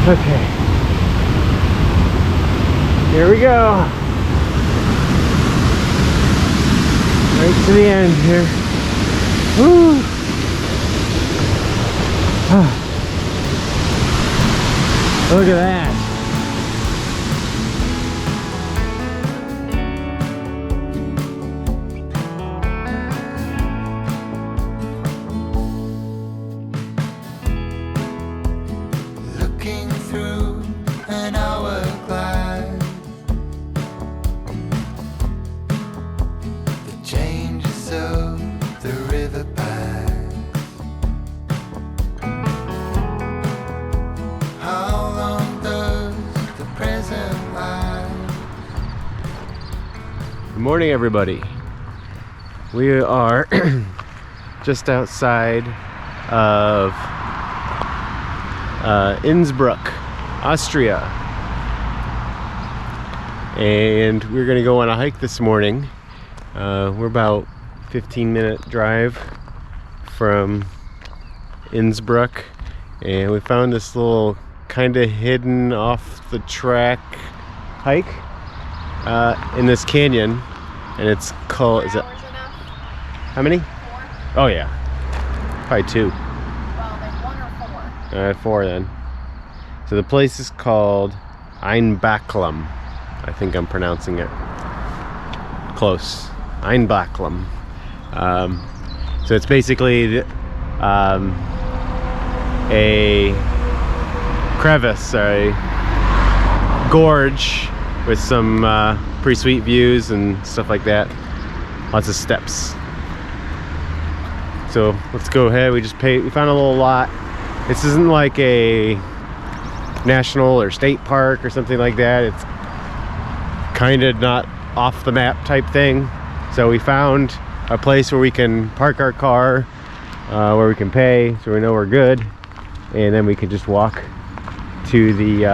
Okay. Here we go. Right to the end here. Woo! Look at that. Looking through an hourglass, the changes of the river pass. How long does the present last? Good morning, everybody. We are just outside of Innsbruck, Austria, and we're gonna go on a hike this morning. We're about 15-minute drive from Innsbruck, and we found this little kind of hidden off the track hike in this canyon, and it's called, is it, how many? 4. Oh yeah, probably 2. Well, there's 1 or 4. 4 then. So the place is called Ehnbachklamm. I think I'm pronouncing it close. Ehnbachklamm. So it's basically a crevice, a gorge with some pretty sweet views and stuff like that. Lots of steps. So let's go ahead. We found a little lot. This isn't like a national or state park or something like that. It's kind of not off the map type thing. So we found a place where we can park our car, where we can pay, so we know we're good, and then we can just walk to the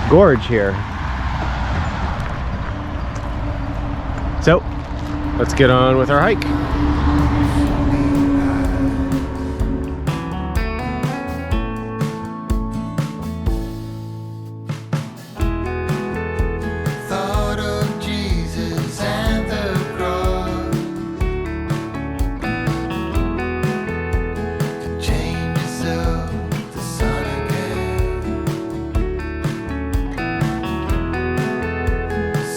gorge here. So let's get on with our hike. Thought of Jesus and the cross, the changes of the sun again.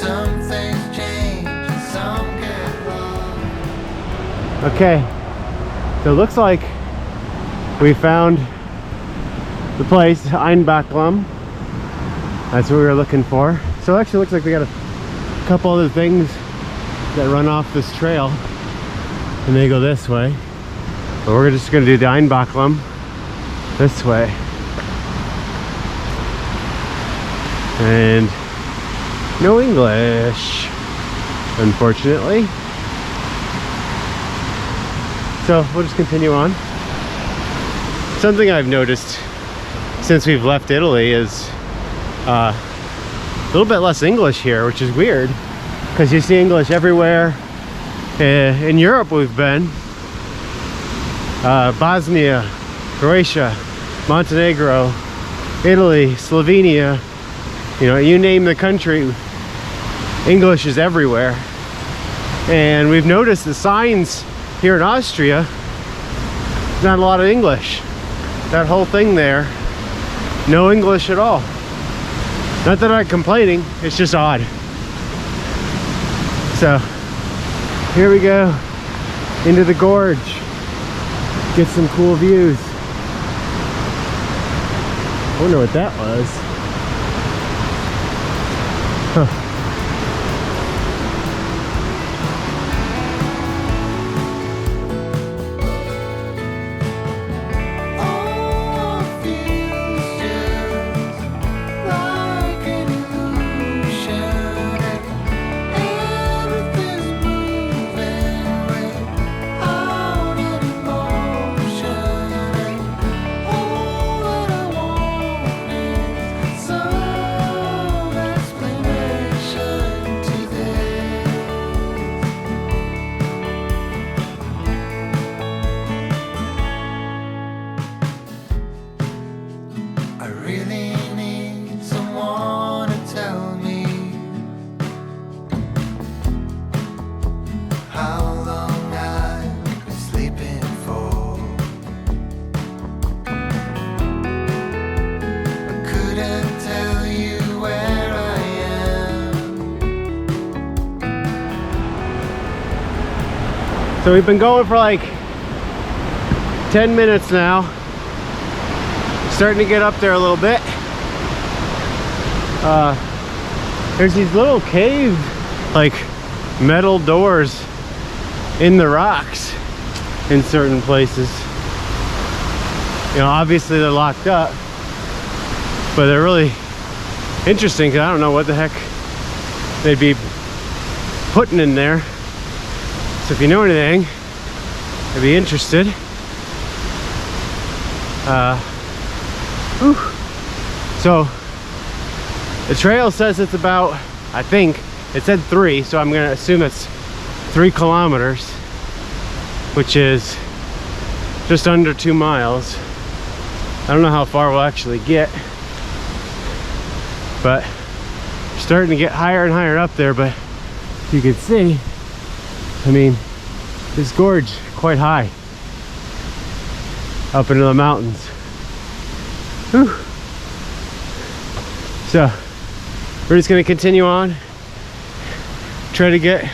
Some things change and some get lost. Okay, so it looks like we found the place, Ehnbachklamm. That's what we were looking for. So it actually looks like we got a couple other things that run off this trail, and they go this way. But we're just gonna do the Ehnbachklamm this way. And no English, unfortunately. So we'll just continue on. Something I've noticed since we've left Italy is a little bit less English here, which is weird because you see English everywhere. In Europe we've been, Bosnia, Croatia, Montenegro, Italy, Slovenia, you know, you name the country, English is everywhere. And we've noticed the signs here in Austria, not a lot of English. That whole thing there, no English at all. Not that I'm complaining, it's just odd. So here we go into the gorge, get some cool views. I wonder what that was. Huh. All feels just like an illusion. Everything's moving without any motion. All that I want is So we've been going for like 10 minutes now. Starting to get up there a little bit. There's these little cave, like metal doors in the rocks in certain places. You know, obviously they're locked up, but they're really interesting because I don't know what the heck they'd be putting in there. So if you know anything, I'd be interested. So the trail says it's about, I think it said 3, so I'm gonna assume it's 3 kilometers, which is just under 2 miles. I don't know how far we'll actually get, but we're starting to get higher and higher up there. But you can see, I mean, this gorge is quite high up into the mountains. Whew. So we're just going to continue on, try to get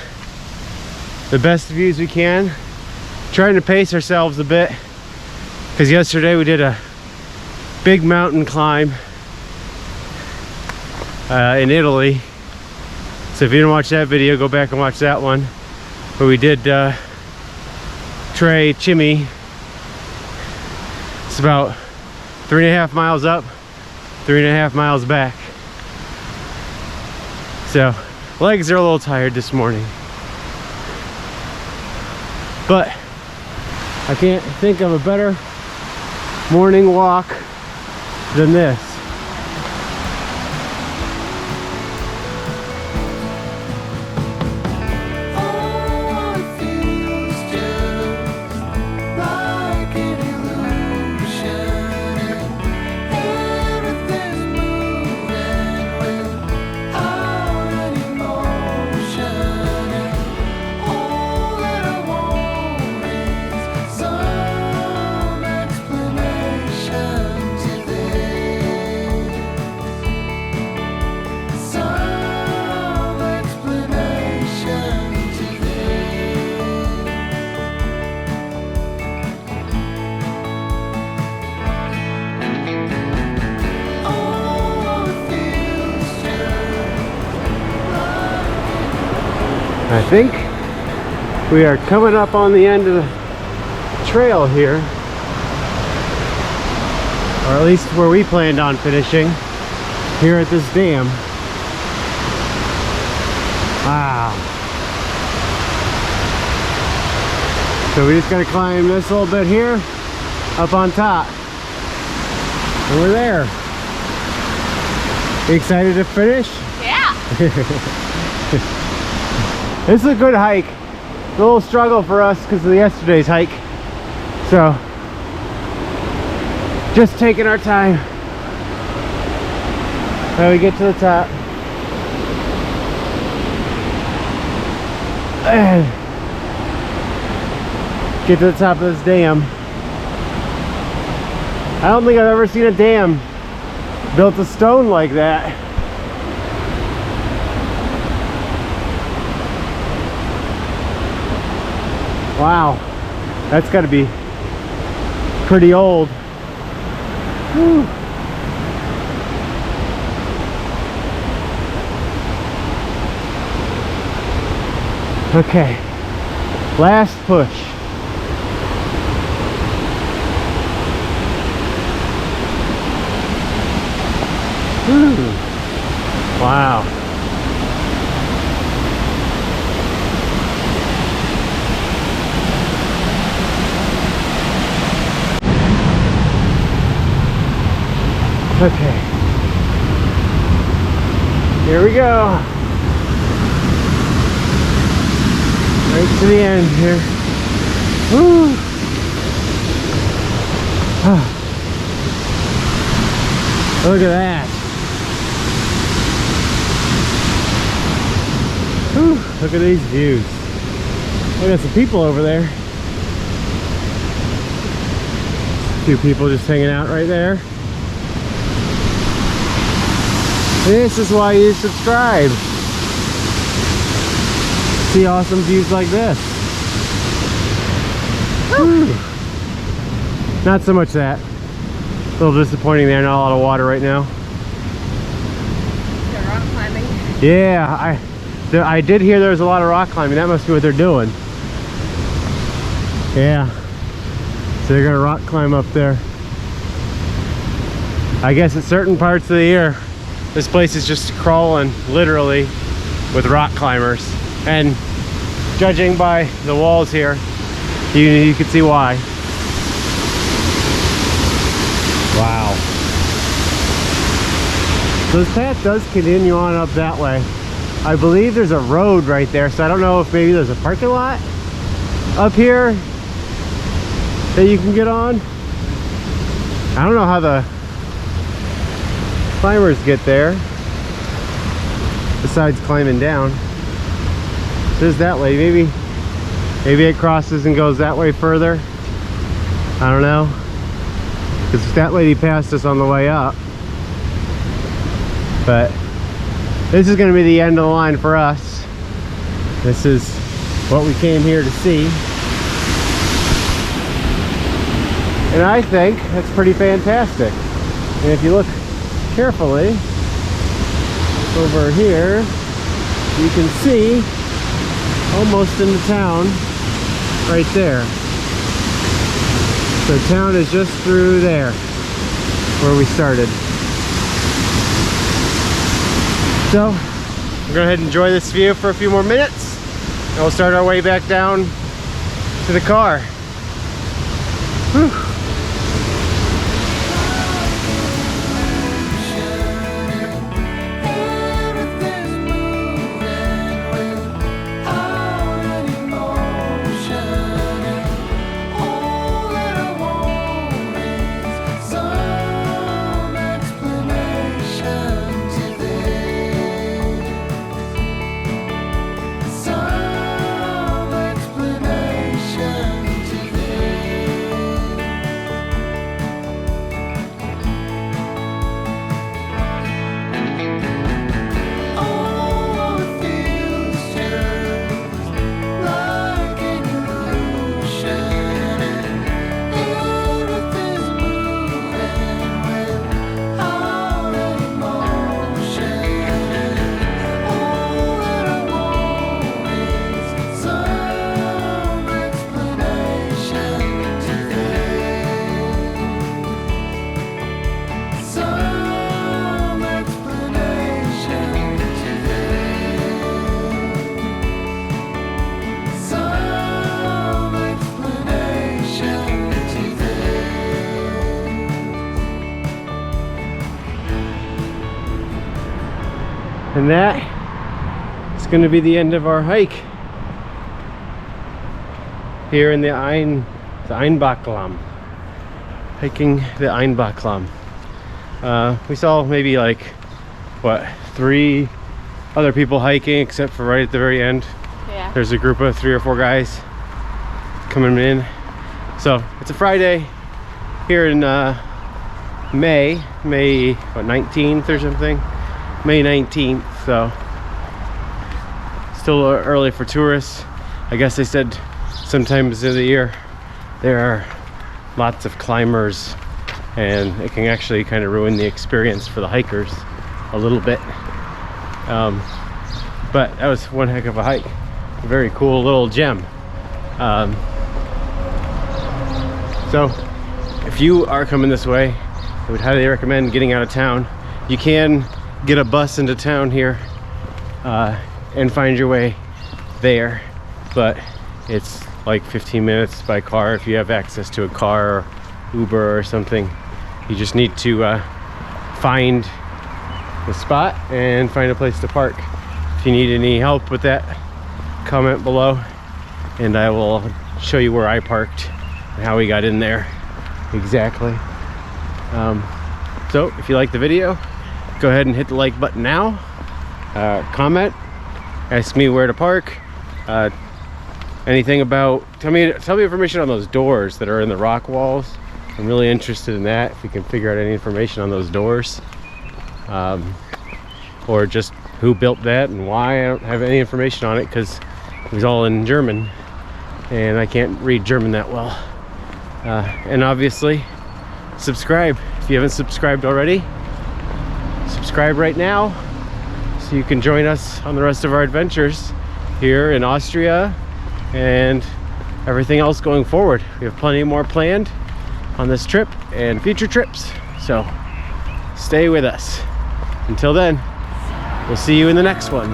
the best views we can, trying to pace ourselves a bit, because yesterday we did a big mountain climb in Italy. So if you didn't watch that video, go back and watch that one, where we did Tre Cimini. It's about 3.5 miles up, 3.5 miles back. So legs are a little tired this morning, but I can't think of a better morning walk than this. I think we are coming up on the end of the trail here, or at least where we planned on finishing, here at this dam. Wow. So we just gotta climb this little bit here, up on top, and we're there. You excited to finish? Yeah. This is a good hike. A little struggle for us because of yesterday's hike. So, just taking our time. Now we get to the top. And get to the top of this dam. I don't think I've ever seen a dam built of stone like that. Wow, that's got to be pretty old. Whew. Okay, last push. Whew. Wow. Okay, here we go. Right to the end here. Woo! Look at that. Whew. Look at these views. Look at some people over there. A few people just hanging out right there. This is why you subscribe. See awesome views like this. Whew. Not so much that. A little disappointing there, not a lot of water right now. They're rock climbing. Yeah, I did hear there was a lot of rock climbing. That must be what they're doing. Yeah. So they're gonna rock climb up there. I guess at certain parts of the year, this place is just crawling, literally, with rock climbers. And judging by the walls here, you can see why. Wow. So this path does continue on up that way. I believe there's a road right there, so I don't know if maybe there's a parking lot up here that you can get on. I don't know how the climbers get there besides climbing down. It says that way. Maybe it crosses and goes that way further. I don't know, because that lady passed us on the way up. But this is going to be the end of the line for us. This is what we came here to see. And I think that's pretty fantastic. And if you look carefully over here, you can see almost into town right there. So town is just through there where we started. So we're gonna go ahead and enjoy this view for a few more minutes, and we'll start our way back down to the car. Whew. And that is going to be the end of our hike here in the Ehnbachklamm. Hiking the Ehnbachklamm. We saw maybe like, what, 3 other people hiking, except for right at the very end. Yeah. There's a group of 3 or 4 guys coming in. So it's a Friday here in May what, 19th or something? May 19th, so still early for tourists. I guess they said sometimes in the year there are lots of climbers, and it can actually kind of ruin the experience for the hikers a little bit. But that was one heck of a hike. A very cool little gem. So if you are coming this way, I would highly recommend getting out of town. You can get a bus into town here and find your way there, but it's like 15 minutes by car if you have access to a car or Uber or something. You just need to find the spot and find a place to park. If you need any help with that, comment below and I will show you where I parked and how we got in there exactly. So if you like the video, go ahead and hit the like button now. Comment, ask me where to park, anything about, tell me information on those doors that are in the rock walls. I'm really interested in that, if you can figure out any information on those doors, or just who built that and why. I don't have any information on it because it was all in German, and I can't read German that well. And obviously, subscribe. If you haven't subscribed already, subscribe right now so you can join us on the rest of our adventures here in Austria and everything else going forward. We have plenty more planned on this trip and future trips, so stay with us. Until then, we'll see you in the next one.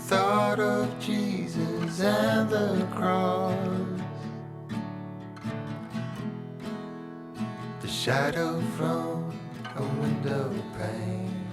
Thought of Jesus and the cross, the shadow from a window pane.